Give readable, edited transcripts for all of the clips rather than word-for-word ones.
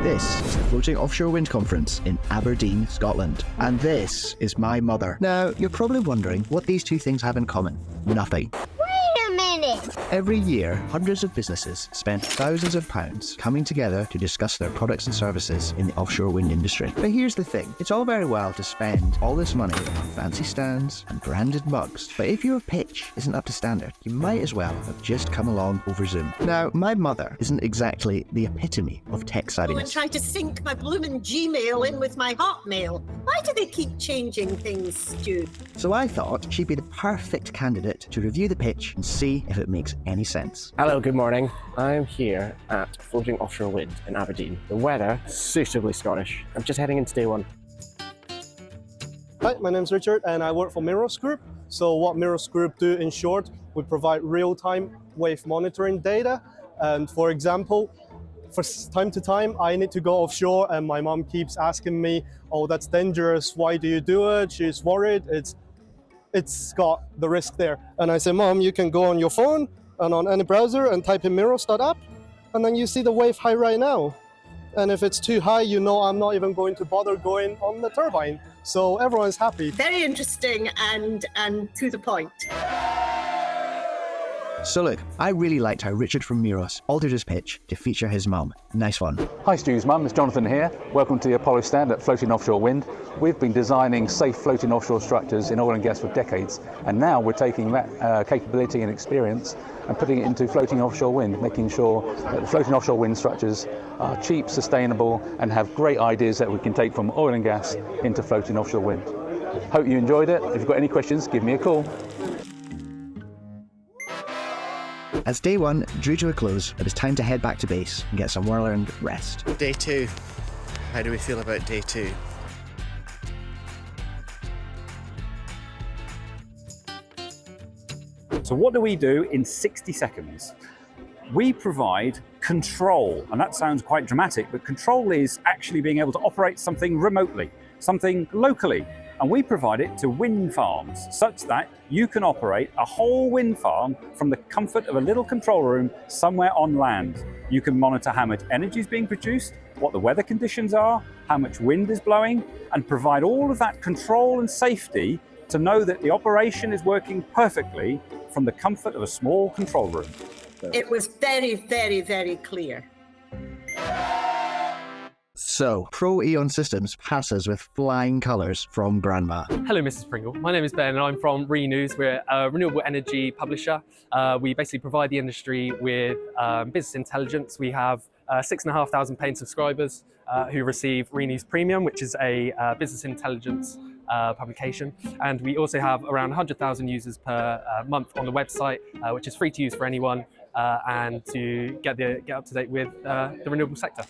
This is the Floating Offshore Wind Conference in Aberdeen, Scotland. And this is my mother. Now, you're probably wondering what these two things have in common. Nothing. Wait a minute! Every year, hundreds of businesses spend thousands of pounds coming together to discuss their products and services in the offshore wind industry. But here's the thing, it's all very well to spend all this money on fancy stands and branded mugs, but if your pitch isn't up to standard, you might as well have just come along over Zoom. Now, my mother isn't exactly the epitome of tech savviness. And trying to sync my bloomin' Gmail in with my Hotmail. Why do they keep changing things, Stu? So I thought she'd be the perfect candidate to review the pitch and see if it makes any sense. Hello, good morning. I'm here at Floating Offshore Wind in Aberdeen. The weather, suitably Scottish. I'm just heading into day one. Hi, my name's Richard and I work for Miros Group. So what Miros Group do in short, we provide real-time wave monitoring data. And for example, for time to time, I need to go offshore and my mom keeps asking me, oh, that's dangerous. Why do you do it? She's worried. It's got the risk there. And I say, Mom, you can go on your phone and on any browser and type in miros.app, and then you see the wave height right now. And if it's too high, you know I'm not even going to bother going on the turbine. So everyone's happy. Very interesting and to the point. So look, I really liked how Richard from Miros altered his pitch to feature his mum. Nice one. Hi Stu's mum, it's Jonathan here. Welcome to the Apollo stand at Floating Offshore Wind. We've been designing safe floating offshore structures in oil and gas for decades, and now we're taking that capability and experience and putting it into floating offshore wind, making sure that the floating offshore wind structures are cheap, sustainable, and have great ideas that we can take from oil and gas into floating offshore wind. Hope you enjoyed it. If you've got any questions, give me a call. As day one drew to a close, it was time to head back to base and get some well-earned rest. Day two. How do we feel about day two? So what do we do in 60 seconds? We provide control, and that sounds quite dramatic, but control is actually being able to operate something remotely, something locally. And we provide it to wind farms such that you can operate a whole wind farm from the comfort of a little control room somewhere on land. You can monitor how much energy is being produced, what the weather conditions are, how much wind is blowing, and provide all of that control and safety to know that the operation is working perfectly from the comfort of a small control room. It was very, very, very clear. So, Pro Eon Systems passes with flying colours from Grandma. Hello, Mrs. Pringle. My name is Ben and I'm from Renews. We're a renewable energy publisher. We basically provide the industry with business intelligence. We have 6,500 paying subscribers who receive Renews Premium, which is a business intelligence publication. And we also have around 100,000 users per month on the website, which is free to use for anyone and to get up to date with the renewable sector.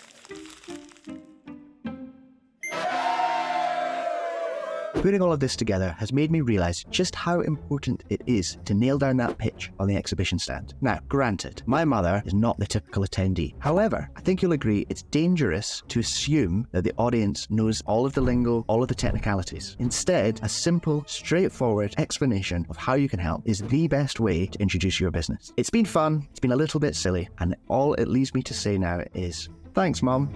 Putting all of this together has made me realise just how important it is to nail down that pitch on the exhibition stand. Now, granted, my mother is not the typical attendee. However, I think you'll agree it's dangerous to assume that the audience knows all of the lingo, all of the technicalities. Instead, a simple, straightforward explanation of how you can help is the best way to introduce your business. It's been fun, it's been a little bit silly, and all it leaves me to say now is, thanks, Mom.